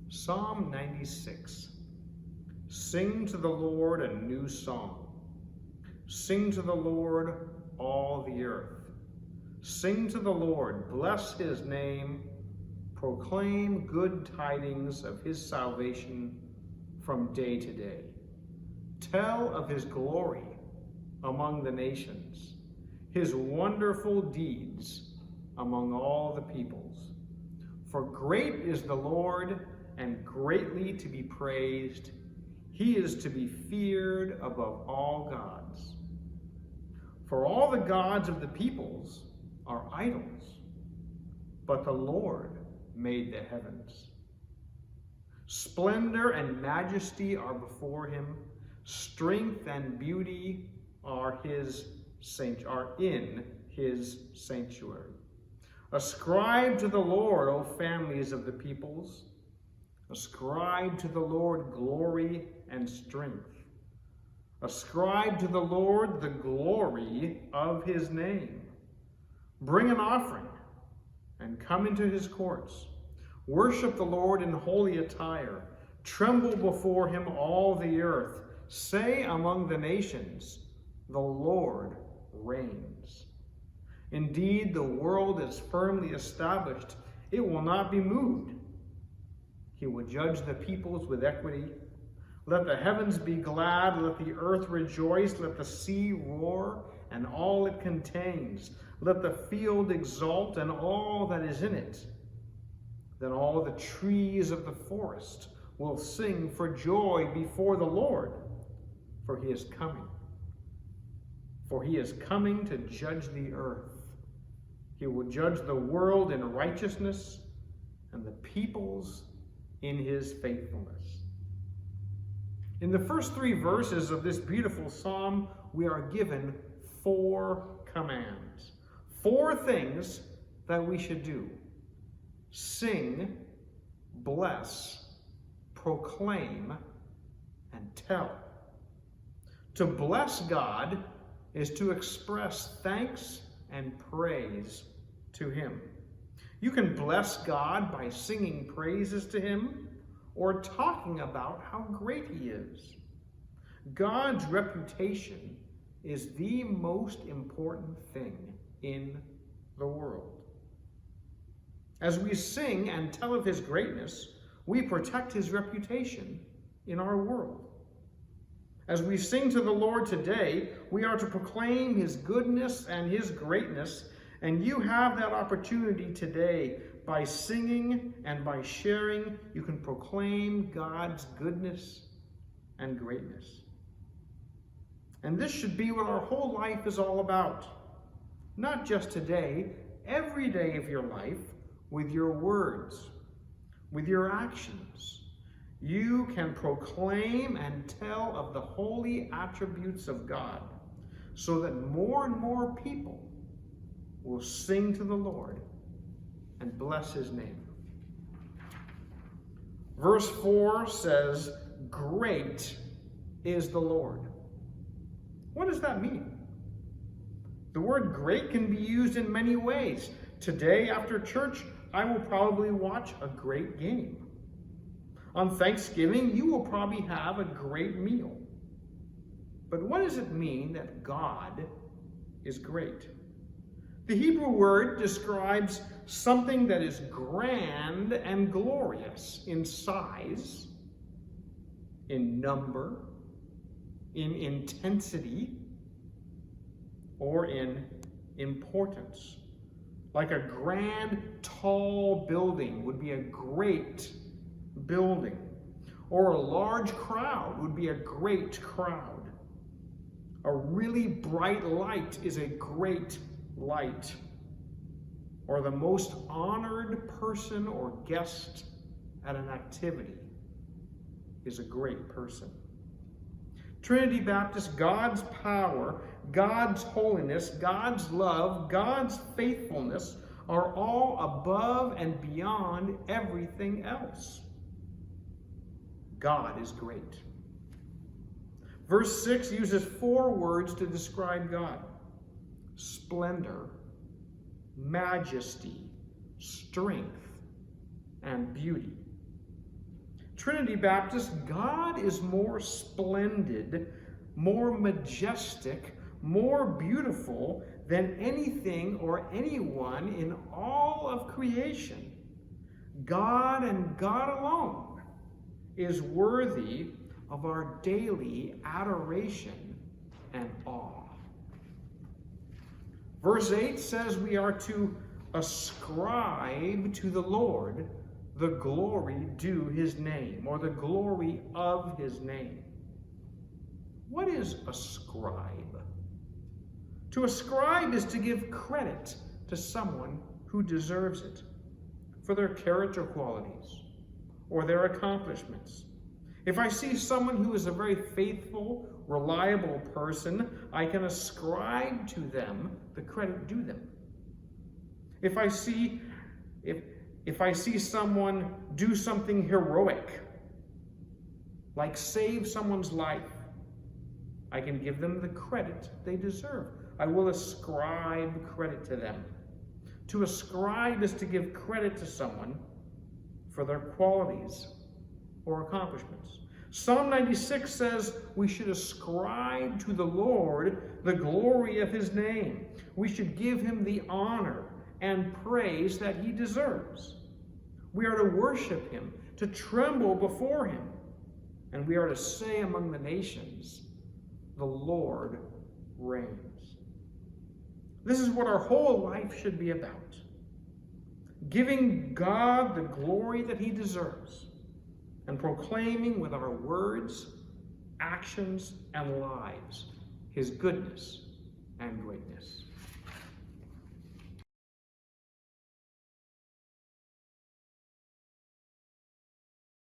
Psalm 96. Sing to the Lord a new song. Sing to the Lord, all the earth. Sing to the Lord, bless his name. Proclaim good tidings of his salvation from day to day. Tell of his glory among the nations, his wonderful deeds among all the peoples. For great is the Lord, and greatly to be praised. He is to be feared above all gods. For all the gods of the peoples are idols, but the Lord made the heavens. Splendor and majesty are before him. Strength and beauty are in his sanctuary. Ascribe to the Lord, O families of the peoples. Ascribe to the Lord glory and strength. Ascribe to the Lord the glory of his name. Bring an offering and come into his courts. Worship the Lord in holy attire. Tremble before him, all the earth. Say among the nations, the Lord reigns. Indeed, the world is firmly established. It will not be moved. He will judge the peoples with equity. Let the heavens be glad. Let the earth rejoice. Let the sea roar and all it contains. Let the field exult and all that is in it. Then all the trees of the forest will sing for joy before the Lord, for he is coming. For he is coming to judge the earth. He will judge the world in righteousness and the peoples in his faithfulness. In the first 3 verses of this beautiful psalm, we are given 4 commands. 4 things that we should do. Sing, bless, proclaim, and tell. To bless God is to express thanks and praise to him. You can bless God by singing praises to him or talking about how great he is. God's reputation is the most important thing in the world. As we sing and tell of his greatness, we protect his reputation in our world. As we sing to the Lord today, we are to proclaim his goodness and his greatness, and you have that opportunity today. By singing and by sharing, you can proclaim God's goodness and greatness. And this should be what our whole life is all about. Not just today, every day of your life, with your words, with your actions. You can proclaim and tell of the holy attributes of God so that more and more people will sing to the Lord and bless his name. Verse 4 says, "Great is the Lord." What does that mean? The word great can be used in many ways. Today after church, I will probably watch a great game. On Thanksgiving, you will probably have a great meal. But what does it mean that God is great? The Hebrew word describes something that is grand and glorious in size, in number, in intensity, or in importance. Like a grand, tall building would be a great building, or a large crowd would be a great crowd. A really bright light is a great light, or the most honored person or guest at an activity is a great person. Trinity Baptist, God's power, God's holiness, God's love, God's faithfulness are all above and beyond everything else. God is great. Verse 6 uses 4 words to describe God: splendor, majesty, strength, and beauty. Trinity Baptist, God is more splendid, more majestic, more beautiful than anything or anyone in all of creation. God and God alone is worthy of our daily adoration and awe. Verse 8 says we are to ascribe to the Lord the glory due his name, or the glory of his name. What is ascribe? To ascribe is to give credit to someone who deserves it for their character qualities or their accomplishments. If I see someone who is a very faithful, reliable person, I can ascribe to them the credit due them. If I see someone do something heroic, like save someone's life, I can give them the credit they deserve. I will ascribe credit to them. To ascribe is to give credit to someone for their qualities or accomplishments. Psalm 96 says we should ascribe to the Lord the glory of his name. We should give him the honor and praise that he deserves. We are to worship him, to tremble before him, and we are to say among the nations, the Lord reigns. This is what our whole life should be about. Giving God the glory that he deserves, and proclaiming with our words, actions, and lives his goodness and greatness.